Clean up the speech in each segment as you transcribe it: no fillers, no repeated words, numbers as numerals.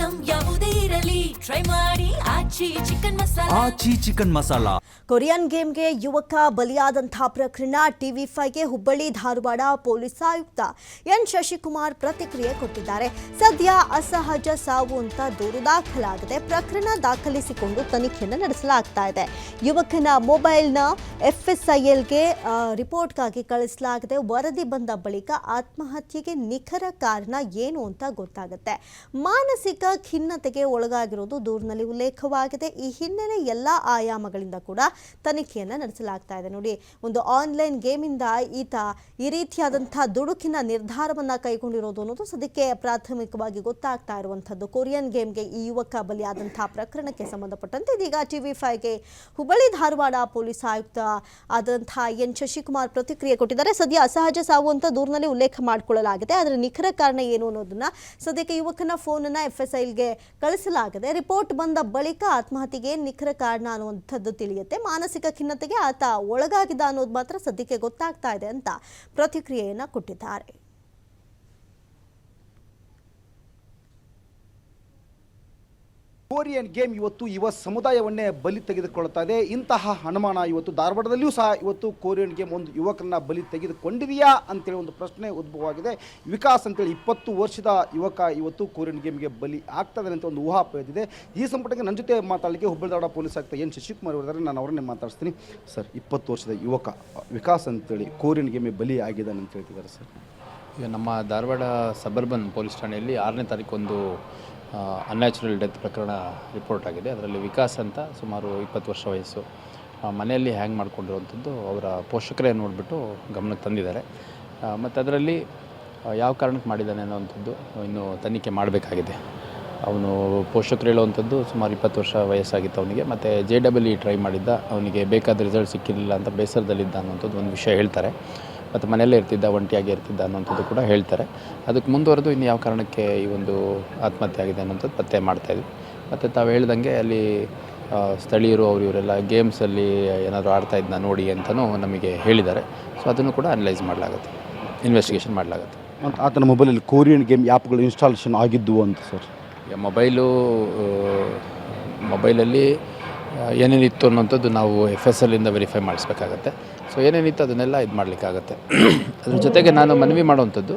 Item ಯಾವುದೇ ಇರಲಿ try ಮಾಡಿ ಆಚಿ ಚಿಕನ್ ಮಸಾಲಾ. ಕೊರಿಯನ್ ಗೇಮ್ಗೆ ಯುವಕ ಬಲಿಯಾದಂತಹ ಪ್ರಕರಣ ಟಿವಿ5ಗೆ ಹುಬ್ಬಳ್ಳಿ ಧಾರವಾಡ ಪೊಲೀಸ್ ಆಯುಕ್ತ ಎನ್ ಶಶಿಕುಮಾರ್ ಪ್ರತಿಕ್ರಿಯೆ ಕೊಟ್ಟಿದ್ದಾರೆ. ಸದ್ಯ ಅಸಹಜ ಸಾವು ಅಂತ ದೂರು ದಾಖಲಾಗಿದೆ. ಪ್ರಕರಣ ದಾಖಲಿಸಿಕೊಂಡು ತನಿಖೆಯನ್ನು ನಡೆಸಲಾಗ್ತಾ ಇದೆ. ಯುವಕನ ಮೊಬೈಲ್ನ FSILಗೆ ರಿಪೋರ್ಟ್ಗಾಗಿ ಕಳಿಸಲಾಗಿದೆ. ವರದಿ ಬಂದ ಬಳಿಕ ಆತ್ಮಹತ್ಯೆಗೆ ನಿಖರ ಕಾರಣ ಏನು ಅಂತ ಗೊತ್ತಾಗುತ್ತೆ. ಮಾನಸಿಕ ಖಿನ್ನತೆಗೆ ಒಳಗಾಗಿರೋದು ದೂರಿನಲ್ಲಿ ಉಲ್ಲೇಖವಾಗಿದೆ. ಈ ಹಿನ್ನೆಲೆ ಎಲ್ಲ ಆಯಾಮಗಳಿಂದ ಕೂಡ ತನಿಖೆಯನ್ನು ನಡೆಸಲಾಗ್ತಾ ಇದೆ. ನೋಡಿ, ಒಂದು ಆನ್ಲೈನ್ ಗೇಮಿಂದ ಈತ ಈ ರೀತಿಯಾದಂತಹ ದುಡುಕಿನ ನಿರ್ಧಾರವನ್ನು ಕೈಗೊಂಡಿರೋದು ಅನ್ನೋದು ಸದ್ಯಕ್ಕೆ ಪ್ರಾಥಮಿಕವಾಗಿ ಗೊತ್ತಾಗ್ತಾ ಇರುವಂಥದ್ದು. ಕೊರಿಯನ್ ಗೇಮ್ಗೆ ಈ ಯುವಕ ಬಲಿಯಾದಂತಹ ಪ್ರಕರಣಕ್ಕೆ ಸಂಬಂಧಪಟ್ಟಂತೆ ಇದೀಗ ಟಿವಿ5ಗೆ ಹುಬ್ಬಳ್ಳಿ ಧಾರವಾಡ ಪೊಲೀಸ್ ಆಯುಕ್ತ ಆದಂತಹ ಎನ್ ಶಶಿಕುಮಾರ್ ಪ್ರತಿಕ್ರಿಯೆ ಕೊಟ್ಟಿದ್ದಾರೆ. ಸದ್ಯ ಅಸಹಜ ಸಾವು ಅಂತ ದೂರಿನಲ್ಲಿ ಉಲ್ಲೇಖ ಮಾಡಿಕೊಳ್ಳಲಾಗಿದೆ. ಅದರ ನಿಖರ ಕಾರಣ ಏನು ಅನ್ನೋದನ್ನ ಸದ್ಯಕ್ಕೆ ಯುವಕನ ಫೋನನ್ನು FSILಗೆ ಕಳಿಸಲಾಗಿದೆ. ರಿಪೋರ್ಟ್ ಬಂದ ಬಳಿಕ ಆತ್ಮಹತ್ಯೆಗೆ ನಿಖರ ಕಾರಣ ಅನ್ನುವಂಥದ್ದು ತಿಳಿಯುತ್ತೆ. ಮಾನಸಿಕ ಖಿನ್ನತೆಗೆ ಆತ ಒಳಗಾಗಿದ್ದ ಅನ್ನೋದು ಮಾತ್ರ ಸದ್ಯಕ್ಕೆ ಗೊತ್ತಾಗ್ತಾ ಇದೆ ಅಂತ ಪ್ರತಿಕ್ರಿಯೆಯನ್ನ ಕೊಟ್ಟಿದ್ದಾರೆ. ಕೊರಿಯನ್ ಗೇಮ್ ಇವತ್ತು ಯುವ ಸಮುದಾಯವನ್ನೇ ಬಲಿ ತೆಗೆದುಕೊಳ್ತಾ ಇದೆ. ಇಂತಹ ಅನುಮಾನ ಇವತ್ತು ಧಾರವಾಡದಲ್ಲಿಯೂ ಸಹ ಇವತ್ತು ಕೊರಿಯನ್ ಗೇಮ್ ಒಂದು ಯುವಕರನ್ನ ಬಲಿ ತೆಗೆದುಕೊಂಡಿದೆಯಾ ಅಂತೇಳಿ ಒಂದು ಪ್ರಶ್ನೆ ಉದ್ಭವವಾಗಿದೆ. ವಿಕಾಸ್ ಅಂತೇಳಿ 20 ವರ್ಷದ ಯುವಕ ಇವತ್ತು ಕೊರಿಯನ್ ಗೇಮ್ಗೆ ಬಲಿ ಆಗ್ತದೆ ಅಂತ ಒಂದು ಊಹಾಪೋಹ ಇದೆ. ಈ ಸಂಪುಟಕ್ಕೆ ನನ್ನ ಜೊತೆ ಮಾತಾಡಲಿಕ್ಕೆ ಹುಬ್ಬಳ್ಳಿ ಧಾರವಾಡ ಪೊಲೀಸ್ ಆಯುಕ್ತ ಎನ್ ಶಶಿಕುಮಾರ್ ಇದ್ದಾರೆ. ನಾನು ಅವರನ್ನೇ ಮಾತಾಡ್ತೀನಿ. ಸರ್, 20 ವರ್ಷದ ಯುವಕ ವಿಕಾಸ್ ಅಂತೇಳಿ ಕೊರಿಯನ್ ಗೇಮ್ಗೆ ಬಲಿ ಆಗಿದ್ದಾನೆ ಅಂತ ಹೇಳ್ತಿದ್ದಾರೆ ಸರ್. ಈಗ ನಮ್ಮ ಧಾರವಾಡ ಸಬರ್ಬನ್ ಪೊಲೀಸ್ ಠಾಣೆಯಲ್ಲಿ 6ನೇ ತಾರೀಕು ಒಂದು ಅನ್ಯಾಚುರಲ್ ಡೆತ್ ಪ್ರಕರಣ ರಿಪೋರ್ಟ್ ಆಗಿದೆ. ಅದರಲ್ಲಿ ವಿಕಾಸ್ ಅಂತ ಸುಮಾರು 20 ವರ್ಷ ವಯಸ್ಸು ಮನೆಯಲ್ಲಿ ಹ್ಯಾಂಗ್ ಮಾಡ್ಕೊಂಡಿರುವಂಥದ್ದು ಅವರ ಪೋಷಕರೇ ನೋಡಿಬಿಟ್ಟು ಗಮನಕ್ಕೆ ತಂದಿದ್ದಾರೆ. ಮತ್ತು ಅದರಲ್ಲಿ ಯಾವ ಕಾರಣಕ್ಕೆ ಮಾಡಿದ್ದಾನೆ ಅನ್ನೋವಂಥದ್ದು ಇನ್ನೂ ತನಿಖೆ ಮಾಡಬೇಕಾಗಿದೆ. ಅವನು ಪೋಷಕರು ಹೇಳುವಂಥದ್ದು ಸುಮಾರು 20 ವರ್ಷ ವಯಸ್ಸಾಗಿತ್ತು ಅವನಿಗೆ. ಮತ್ತು JEE ಟ್ರೈ ಮಾಡಿದ್ದ, ಅವನಿಗೆ ಬೇಕಾದ ರಿಸಲ್ಟ್ ಸಿಕ್ಕಿರಲಿಲ್ಲ ಅಂತ ಬೇಸರದಲ್ಲಿದ್ದ ಅನ್ನೋಂಥದ್ದು ಒಂದು ವಿಷಯ ಹೇಳ್ತಾರೆ. ಮತ್ತು ಮನೆಯಲ್ಲೇ ಇರ್ತಿದ್ದ, ಒಂಟಿಯಾಗಿ ಇರ್ತಿದ್ದ ಅನ್ನೋಂಥದ್ದು ಕೂಡ ಹೇಳ್ತಾರೆ. ಅದಕ್ಕೆ ಮುಂದುವರೆದು ಇನ್ನು ಯಾವ ಕಾರಣಕ್ಕೆ ಈ ಒಂದು ಆತ್ಮಹತ್ಯೆ ಆಗಿದೆ ಅನ್ನೋಂಥದ್ದು ಪತ್ತೆ ಮಾಡ್ತಾಯಿದ್ವಿ. ಮತ್ತು ತಾವು ಹೇಳ್ದಂಗೆ ಅಲ್ಲಿ ಸ್ಥಳೀಯರು ಇವರೆಲ್ಲ ಗೇಮ್ಸಲ್ಲಿ ಏನಾದರೂ ಆಡ್ತಾ ಇದ್ನ ನೋಡಿ ಅಂತಲೂ ನಮಗೆ ಹೇಳಿದ್ದಾರೆ. ಸೊ ಅದನ್ನು ಕೂಡ ಅನಲೈಸ್ ಮಾಡಲಾಗುತ್ತೆ, ಇನ್ವೆಸ್ಟಿಗೇಷನ್ ಮಾಡಲಾಗುತ್ತೆ. ಮತ್ತು ಆತನ ಮೊಬೈಲಲ್ಲಿ ಕೊರಿಯನ್ ಗೇಮ್ ಆ್ಯಪ್ಗಳು ಇನ್ಸ್ಟಾಲೇಷನ್ ಆಗಿದ್ದವು ಅಂತ ಸರ್. ಮೊಬೈಲಲ್ಲಿ ಏನೇನಿತ್ತು ಅನ್ನೋಂಥದ್ದು ನಾವು FSILಯಿಂದ ವೆರಿಫೈ ಮಾಡಿಸ್ಬೇಕಾಗತ್ತೆ. ಸೊ ಏನೇನಿತ್ತು ಅದನ್ನೆಲ್ಲ ಇದು ಮಾಡಲಿಕ್ಕಾಗತ್ತೆ. ಅದ್ರ ಜೊತೆಗೆ ನಾನು ಮನವಿ ಮಾಡುವಂಥದ್ದು,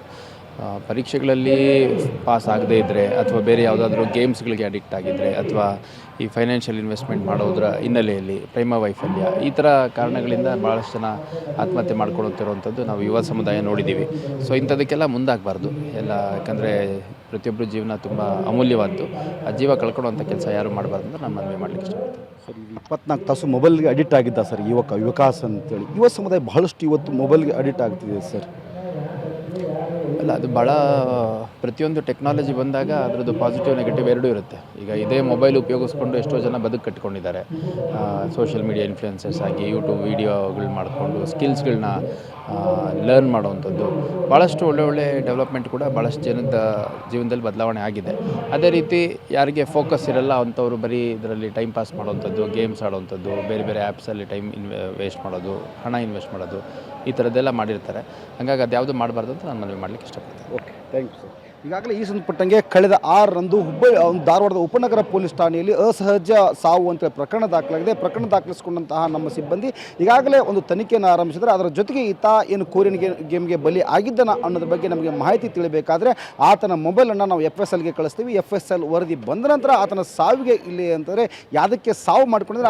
ಪರೀಕ್ಷೆಗಳಲ್ಲಿ ಪಾಸ್ ಆಗದೇ ಇದ್ದರೆ ಅಥವಾ ಬೇರೆ ಯಾವುದಾದ್ರೂ ಗೇಮ್ಸ್ಗಳಿಗೆ ಅಡಿಕ್ಟ್ ಆಗಿದ್ದರೆ ಅಥವಾ ಈ ಫೈನಾನ್ಷಿಯಲ್ ಇನ್ವೆಸ್ಟ್ಮೆಂಟ್ ಮಾಡೋದ್ರ ಹಿನ್ನೆಲೆಯಲ್ಲಿ ಪ್ರೇಮ ವೈಫಲ್ಯ ಈ ಥರ ಕಾರಣಗಳಿಂದ ಭಾಳಷ್ಟು ಜನ ಆತ್ಮಹತ್ಯೆ ಮಾಡ್ಕೊಳ್ಳುತ್ತಿರುವಂಥದ್ದು ನಾವು ಯುವ ಸಮುದಾಯ ನೋಡಿದ್ದೀವಿ. ಸೊ ಇಂಥದಕ್ಕೆಲ್ಲ ಮುಂದಾಗಬಾರ್ದು ಎಲ್ಲ. ಯಾಕಂದರೆ ಪ್ರತಿಯೊಬ್ಬರ ಜೀವನ ತುಂಬ ಅಮೂಲ್ಯವಾದ್ದು. ಆ ಜೀವ ಕಳ್ಕೊಳ್ಳುವಂಥ ಕೆಲಸ ಯಾರು ಮಾಡಬಾರ್ದು ಅಂತ ನಾನು ಮನವಿ ಮಾಡಲಿಕ್ಕೆ ಇಷ್ಟಪಡ್ತೀನಿ. ಸರ್, 24 ತಾಸು ಮೊಬೈಲ್ಗೆ ಅಡಿಕ್ಟ್ ಆಗಿದ್ದ ಸರ್ ಯುವಕ ವಿಕಾಸ್ ಅಂತೇಳಿ. ಯುವ ಸಮುದಾಯ ಬಹಳಷ್ಟು ಇವತ್ತು ಮೊಬೈಲ್ಗೆ ಅಡಿಕ್ಟ್ ಆಗ್ತಿದೆ ಸರ್. ಅಲ್ಲ, ಅದು ಭಾಳ ಪ್ರತಿಯೊಂದು ಟೆಕ್ನಾಲಜಿ ಬಂದಾಗ ಅದರದ್ದು ಪಾಸಿಟಿವ್ ನೆಗೆಟಿವ್ ಎರಡೂ ಇರುತ್ತೆ. ಈಗ ಇದೇ ಮೊಬೈಲ್ ಉಪಯೋಗಿಸ್ಕೊಂಡು ಎಷ್ಟೋ ಜನ ಬದುಕು ಕಟ್ಕೊಂಡಿದ್ದಾರೆ. ಸೋಷಿಯಲ್ ಮೀಡಿಯಾ ಇನ್ಫ್ಲುಯೆನ್ಸರ್ಸ್ ಆಗಿ ಯೂಟ್ಯೂಬ್ ವೀಡಿಯೋಗಳು ಮಾಡಿಕೊಂಡು ಸ್ಕಿಲ್ಸ್ಗಳನ್ನ ಲರ್ನ್ ಮಾಡೋವಂಥದ್ದು ಭಾಳಷ್ಟು ಒಳ್ಳೆ ಡೆವಲಪ್ಮೆಂಟ್ ಕೂಡ ಭಾಳಷ್ಟು ಜನದ ಜೀವನದಲ್ಲಿ ಬದಲಾವಣೆ ಆಗಿದೆ. ಅದೇ ರೀತಿ ಯಾರಿಗೆ ಫೋಕಸ್ ಇರಲ್ಲ ಅಂಥವ್ರು ಬರೀ ಇದರಲ್ಲಿ ಟೈಮ್ ಪಾಸ್ ಮಾಡೋವಂಥದ್ದು, ಗೇಮ್ಸ್ ಆಡೋವಂಥದ್ದು, ಬೇರೆ ಬೇರೆ ಆ್ಯಪ್ಸಲ್ಲಿ ಟೈಮ್ ವೇಸ್ಟ್ ಮಾಡೋದು, ಹಣ ಇನ್ವೆಸ್ಟ್ ಮಾಡೋದು, ಈ ಥರದ್ದೆಲ್ಲ ಮಾಡಿರ್ತಾರೆ. ಹಾಗಾಗಿ ಅದು ಯಾವುದು ಮಾಡಬಾರ್ದು ಅಂತ ನಾನು ಮನವಿ ಮಾಡಲಿಕ್ಕೆ ಇಷ್ಟಪಡ್ತೀನಿ. Okay, thank you sir. ಈಗಾಗಲೇ ಈ ಸಂಬಂಧಪಟ್ಟಂಗೆ ಕಳೆದ 6ರಂದು ಧಾರವಾಡದ ಉಪನಗರ ಪೊಲೀಸ್ ಠಾಣೆಯಲ್ಲಿ ಅಸಹಜ ಸಾವು ಅಂತೇಳಿ ಪ್ರಕರಣ ದಾಖಲಾಗಿದೆ. ಪ್ರಕರಣ ದಾಖಲಿಸಿಕೊಂಡಂತಹ ನಮ್ಮ ಸಿಬ್ಬಂದಿ ಈಗಾಗಲೇ ಒಂದು ತನಿಖೆಯನ್ನು ಆರಂಭಿಸಿದರೆ, ಅದರ ಜೊತೆಗೆ ಈತ ಏನು ಕೊರಿಯನ್ ಗೇಮ್ಗೆ ಬಲಿ ಆಗಿದ್ದನ ಅನ್ನೋದ್ರ ಬಗ್ಗೆ ನಮಗೆ ಮಾಹಿತಿ ತಿಳಿಬೇಕಾದ್ರೆ ಆತನ ಮೊಬೈಲನ್ನು ನಾವು FSILಗೆ ಕಳಿಸ್ತೀವಿ. FSIL ವರದಿ ಬಂದ ನಂತರ ಆತನ ಸಾವಿಗೆ ಇಲ್ಲಿ ಅಂತಂದರೆ ಯಾವುದಕ್ಕೆ ಸಾವು ಮಾಡಿಕೊಂಡಿದ್ರೆ